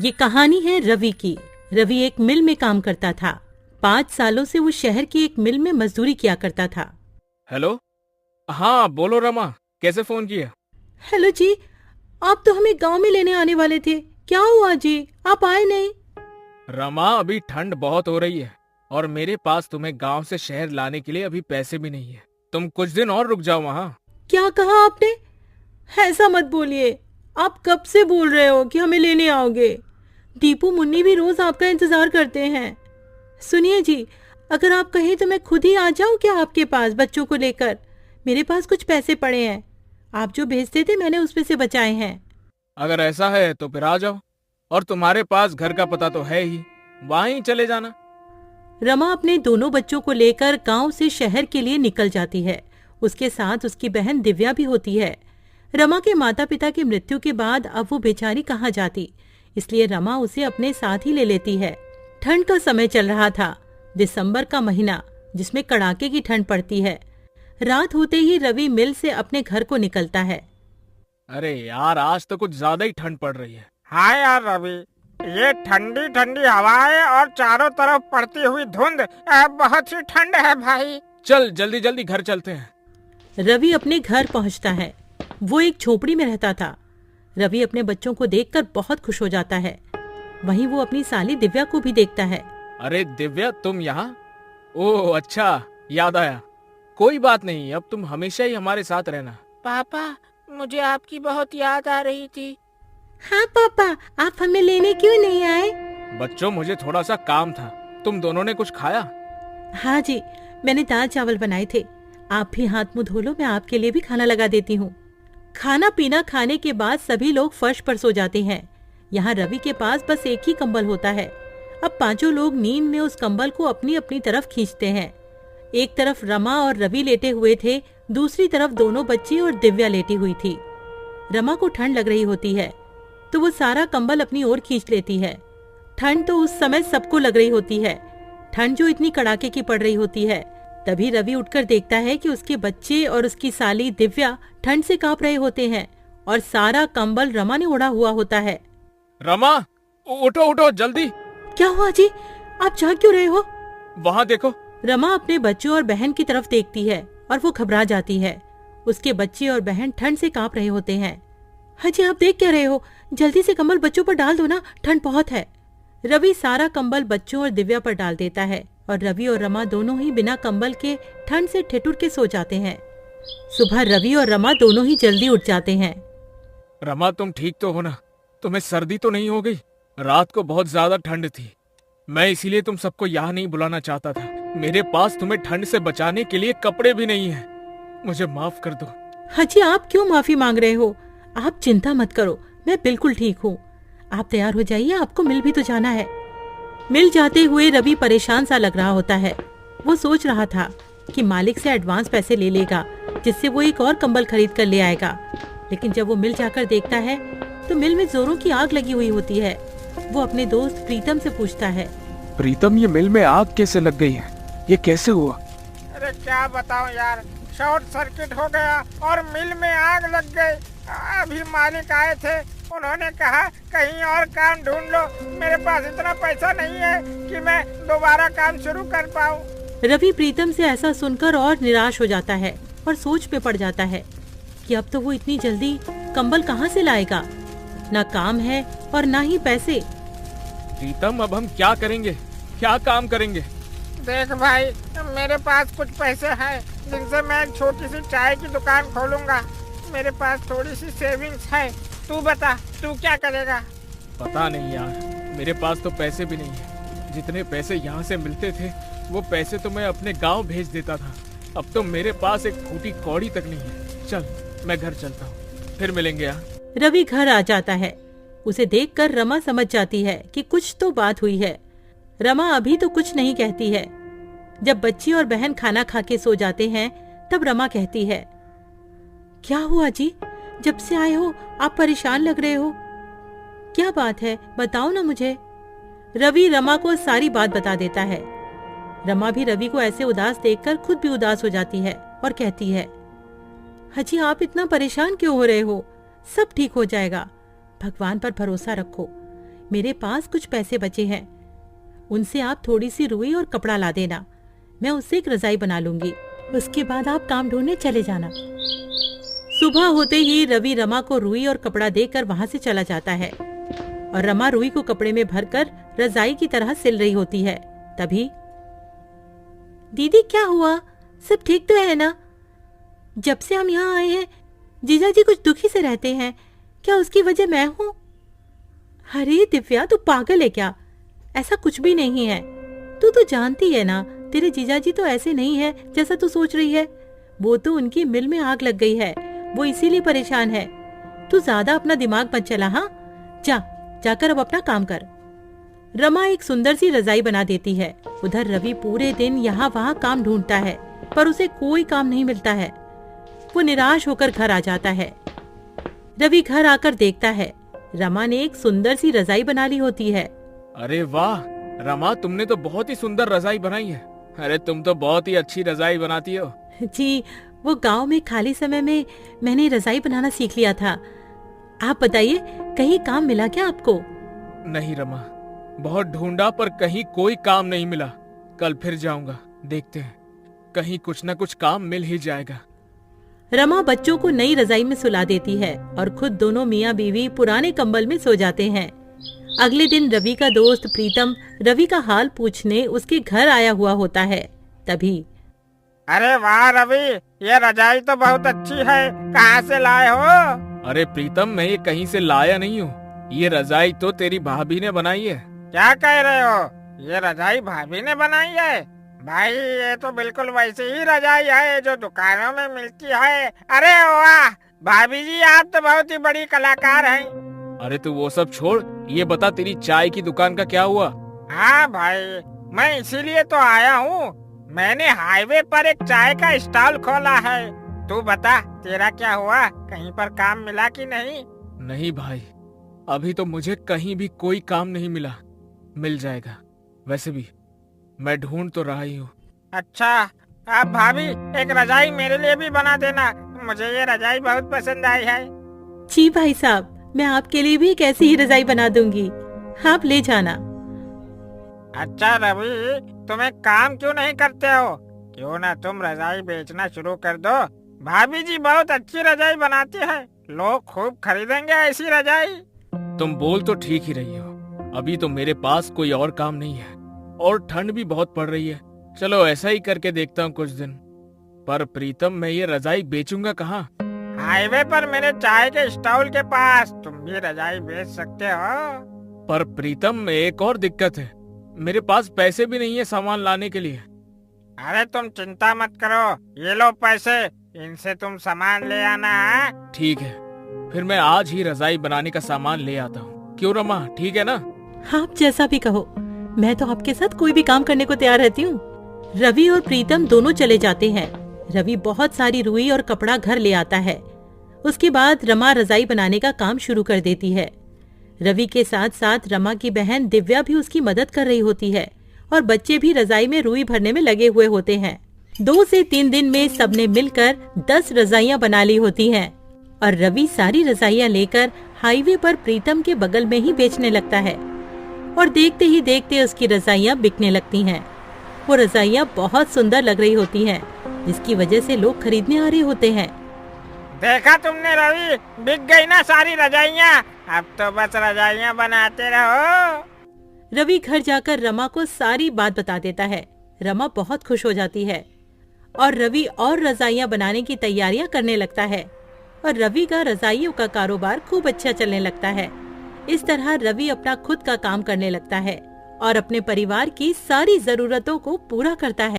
ये कहानी है रवि की। रवि एक मिल में काम करता था। 5 सालों से वो शहर की एक मिल में मजदूरी किया करता था। हेलो। हाँ बोलो रमा, कैसे फोन किया? हेलो जी, आप तो हमें गांव में लेने आने वाले थे, क्या हुआ जी, आप आए नहीं? रमा, अभी ठंड बहुत हो रही है और मेरे पास तुम्हें गांव से शहर लाने के लिए अभी पैसे भी नहीं है। तुम कुछ दिन और रुक जाओ वहाँ। क्या कहा आपने? ऐसा मत बोलिए। आप कब से बोल रहे हो कि हमें लेने आओगे? दीपू मुन्नी भी रोज आपका इंतजार करते हैं। सुनिए जी, अगर आप कहें तो मैं खुद ही आ जाऊं क्या आपके पास बच्चों को लेकर? मेरे पास कुछ पैसे पड़े हैं, आप जो भेजते थे मैंने उसमें से बचाए हैं। अगर ऐसा है तो फिर आ जाओ, और तुम्हारे पास घर का पता तो है ही, वहाँ ही चले जाना। रमा अपने दोनों बच्चों को लेकर गांव से शहर के लिए निकल जाती है। उसके साथ उसकी बहन दिव्या भी होती है। रमा के माता पिता की मृत्यु के बाद अब वो बेचारी कहाँ जाती, इसलिए रमा उसे अपने साथ ही ले लेती है। ठंड का समय चल रहा था, दिसंबर का महीना, जिसमें कड़ाके की ठंड पड़ती है। रात होते ही रवि मिल से अपने घर को निकलता है। अरे यार, आज तो कुछ ज्यादा ही ठंड पड़ रही है। हाँ यार रवि, ये ठंडी ठंडी हवाएं और चारों तरफ पड़ती हुई धुंध बहुत ही ठंड है भाई। चल जल्दी जल्दी घर चलते हैं। रवि अपने घर पहुंचता है। वो एक झोपड़ी में रहता था। रवि अपने बच्चों को देखकर बहुत खुश हो जाता है। वहीं वो अपनी साली दिव्या को भी देखता है। अरे दिव्या, तुम यहाँ? ओह अच्छा, याद आया। कोई बात नहीं, अब तुम हमेशा ही हमारे साथ रहना। पापा, मुझे आपकी बहुत याद आ रही थी। हाँ पापा, आप हमें लेने क्यों नहीं आए? बच्चों, मुझे थोड़ा सा काम था। तुम दोनों ने कुछ खाया? हाँ जी, मैंने दाल चावल बनाए थे। आप भी हाथ मुंह धो लो, मैं आपके लिए भी खाना लगा देती हूँ। खाना पीना खाने के बाद सभी लोग फर्श पर सो जाते हैं। यहाँ रवि के पास बस एक ही कंबल होता है। अब पांचों लोग नींद में उस कंबल को अपनी अपनी तरफ खींचते हैं। एक तरफ रमा और रवि लेटे हुए थे, दूसरी तरफ दोनों बच्ची और दिव्या लेटी हुई थी। रमा को ठंड लग रही होती है तो वो सारा कंबल अपनी ओर खींच लेती है। ठंड तो उस समय सबको लग रही होती है, ठंड जो इतनी कड़ाके की पड़ रही होती है। तभी रवि उठकर देखता है कि उसके बच्चे और उसकी साली दिव्या ठंड से कांप रहे होते हैं और सारा कंबल रमा ने ओढ़ा हुआ होता है। रमा, उठो उठो जल्दी। क्या हुआ जी, आप जाग क्यों रहे हो? वहाँ देखो। रमा अपने बच्चों और बहन की तरफ देखती है और वो घबरा जाती है। उसके बच्चे और बहन ठंड से कांप रहे होते हैं। हाजी, आप देख क्या रहे हो? जल्दी से कंबल बच्चों पर डाल दो ना, ठंड बहुत है। रवि सारा कंबल बच्चों और दिव्या पर डाल देता है और रवि और रमा दोनों ही बिना कंबल के ठंड से ठिठुर के सो जाते हैं। सुबह रवि और रमा दोनों ही जल्दी उठ जाते हैं। रमा, तुम ठीक तो हो ना? तुम्हें सर्दी तो नहीं हो गई? रात को बहुत ज्यादा ठंड थी, मैं इसीलिए तुम सबको यहाँ नहीं बुलाना चाहता था। मेरे पास तुम्हें ठंड से बचाने के लिए कपड़े भी नहीं है, मुझे माफ कर दो। हाजी, आप क्यों माफी मांग रहे हो? आप चिंता मत करो, मैं बिल्कुल ठीक हूँ। आप तैयार हो जाइए, आपको मिल भी तो जाना है। मिल जाते हुए रवि परेशान सा लग रहा होता है। वो सोच रहा था कि मालिक से एडवांस पैसे ले लेगा, जिससे वो एक और कंबल खरीद कर ले आएगा। लेकिन जब वो मिल जाकर देखता है तो मिल में जोरों की आग लगी हुई होती है। वो अपने दोस्त प्रीतम से पूछता है, प्रीतम, ये मिल में आग कैसे लग गई है? ये कैसे हुआ? अरे क्या बताऊं यार, शॉर्ट सर्किट हो गया और मिल में आग लग गई। अभी मालिक आए थे, उन्होंने कहा कहीं और काम ढूंढ लो। मेरे पास इतना पैसा नहीं है कि मैं दोबारा काम शुरू कर पाऊं। रवि प्रीतम से ऐसा सुनकर और निराश हो जाता है और सोच में पड़ जाता है कि अब तो वो इतनी जल्दी कंबल कहाँ से लाएगा। ना काम है और ना ही पैसे। प्रीतम, अब हम क्या करेंगे, क्या काम करेंगे? देख भाई, मेरे पास कुछ पैसे हैं जिनसे मैं एक छोटी सी चाय की दुकान खोलूंगा। मेरे पास थोड़ी सी सेविंग्स है। तू बता, तू क्या करेगा? पता नहीं यार, मेरे पास तो पैसे भी नहीं है। जितने पैसे यहाँ से मिलते थे वो पैसे तो मैं अपने गांव भेज देता था। अब तो मेरे पास एक फूटी कौड़ी तक नहीं है। चल, मैं घर चलता हूँ, फिर मिलेंगे यार। रवि घर आ जाता है। उसे देखकर रमा समझ जाती है कि कुछ तो बात हुई है। रमा अभी तो कुछ नहीं कहती है। जब बच्ची और बहन खाना खा के सो जाते हैं तब रमा कहती है, क्या हुआ जी, जब से आए हो आप परेशान लग रहे हो, क्या बात है, बताओ ना मुझे। रवि रमा को सारी बात बता देता है। रमा भी रवि को ऐसे उदास देखकर खुद भी उदास हो जाती है और कहती है, हाजी, आप इतना परेशान क्यों हो रहे हो? सब ठीक हो जाएगा, भगवान पर भरोसा रखो। मेरे पास कुछ पैसे बचे हैं, उनसे आप थोड़ी सी रुई और कपड़ा ला देना। मैं उससे एक रजाई बना लूंगी, उसके बाद आप काम ढूंढने चले जाना। सुबह होते ही रवि रमा को रुई और कपड़ा देकर वहां से चला जाता है और रमा रुई को कपड़े में भरकर रजाई की तरह सिल रही होती है। तभी, दीदी क्या हुआ, सब ठीक तो है ना? जब से हम यहाँ आए हैं जीजा जी कुछ दुखी से रहते हैं, क्या उसकी वजह मैं हूँ? अरे दिव्या, तू पागल है क्या? ऐसा कुछ भी नहीं है। तू तो जानती है ना, तेरे जीजा जी तो ऐसे नहीं है जैसा तू सोच रही है। वो तो उनकी मिल में आग लग गई है, वो इसीलिए परेशान है। तू ज्यादा अपना दिमाग मत चला। हाँ, जाकर अब अपना काम कर। रमा एक सुंदर सी रजाई बना देती है। उधर रवि पूरे दिन यहाँ वहाँ काम ढूंढता है, पर उसे कोई काम नहीं मिलता है। वो निराश होकर घर आ जाता है। रवि घर आकर देखता है रमा ने एक सुंदर सी रजाई बना ली होती है। अरे वाह रमा, तुमने तो बहुत ही सुंदर रजाई बनाई है। अरे तुम तो बहुत ही अच्छी रजाई बनाती हो। जी, वो गांव में खाली समय में मैंने रजाई बनाना सीख लिया था। आप बताइए, कहीं काम मिला क्या आपको? नहीं रमा, बहुत ढूंढा पर कहीं कोई काम नहीं मिला। कल फिर जाऊंगा, देखते हैं, कहीं कुछ न कुछ काम मिल ही जाएगा। रमा बच्चों को नई रजाई में सुला देती है और खुद दोनों मियाँ बीवी पुराने कंबल में सो जाते हैं। अगले दिन रवि का दोस्त प्रीतम रवि का हाल पूछने उसके घर आया हुआ होता है। तभी, अरे वाह रवि, ये रजाई तो बहुत अच्छी है, कहाँ से लाए हो? अरे प्रीतम, मैं ये कहीं से लाया नहीं हूँ। ये रजाई तो तेरी भाभी ने बनाई है। क्या कह रहे हो? ये रजाई भाभी ने बनाई है? भाई, ये तो बिल्कुल वैसी ही रजाई है जो दुकानों में मिलती है। अरे वाह भाभी जी, आप तो बहुत ही बड़ी कलाकार हैं। अरे तू वो सब छोड़, ये बता तेरी चाय की दुकान का क्या हुआ? हाँ भाई, मैं इसीलिए तो आया हूँ। मैंने हाईवे पर एक चाय का स्टॉल खोला है। तू बता, तेरा क्या हुआ? कहीं पर काम मिला कि नहीं? नहीं भाई, अभी तो मुझे कहीं भी कोई काम नहीं मिला। मिल जाएगा, वैसे भी मैं ढूंढ तो रहा ही हूँ। अच्छा, आप भाभी एक रजाई मेरे लिए भी बना देना, मुझे ये रजाई बहुत पसंद आई है। जी भाई साहब, मैं आपके लिए भी एक ऐसी ही रजाई बना दूंगी, आप ले जाना। अच्छा रवि, तुम एक काम क्यों नहीं करते हो? क्यों ना तुम रजाई बेचना शुरू कर दो। भाभी जी बहुत अच्छी रजाई बनाती है, लोग खूब खरीदेंगे ऐसी रजाई। तुम बोल तो ठीक ही रही हो, अभी तो मेरे पास कोई और काम नहीं है और ठंड भी बहुत पड़ रही है। चलो ऐसा ही करके देखता हूँ कुछ दिन। पर प्रीतम, मैं ये रजाई बेचूंगा कहाँ? हाईवे पर मेरे चाय के स्टॉल के पास तुम भी रजाई बेच सकते हो। पर प्रीतम, एक और दिक्कत है, मेरे पास पैसे भी नहीं है सामान लाने के लिए। अरे तुम चिंता मत करो, ये लो पैसे, इनसे तुम सामान ले आना है। ठीक है, फिर मैं आज ही रजाई बनाने का सामान ले आता हूँ। क्यों रमा, ठीक है ना? आप जैसा भी कहो, मैं तो आपके साथ कोई भी काम करने को तैयार रहती हूँ। रवि और प्रीतम दोनों चले जाते हैं। रवि बहुत सारी रुई और कपड़ा घर ले आता है। उसके बाद रमा रजाई बनाने का काम शुरू कर देती है। रवि के साथ साथ रमा की बहन दिव्या भी उसकी मदद कर रही होती है और बच्चे भी रजाई में रुई भरने में लगे हुए होते हैं। 2 से 3 दिन में सबने मिलकर 10 रजाइयां बना ली होती हैं और रवि सारी रजाइयां लेकर हाईवे पर प्रीतम के बगल में ही बेचने लगता है और देखते ही देखते उसकी रजाइयां बिकने लगती हैं। वो रजाइयां बहुत सुंदर लग रही होती हैं, जिसकी वजह से लोग खरीदने आ रहे होते हैं। देखा तुमने रवि, बिक गई ना सारी रजाइयाँ। अब तो बस रजाइयाँ बनाते रहो। रवि घर जाकर रमा को सारी बात बता देता है। रमा बहुत खुश हो जाती है और रवि और रजाइयाँ बनाने की तैयारियां करने लगता है और रवि का रजाइयों का कारोबार खूब अच्छा चलने लगता है। इस तरह रवि अपना खुद का काम करने लगता है और अपने परिवार की सारी जरूरतों को पूरा करता है।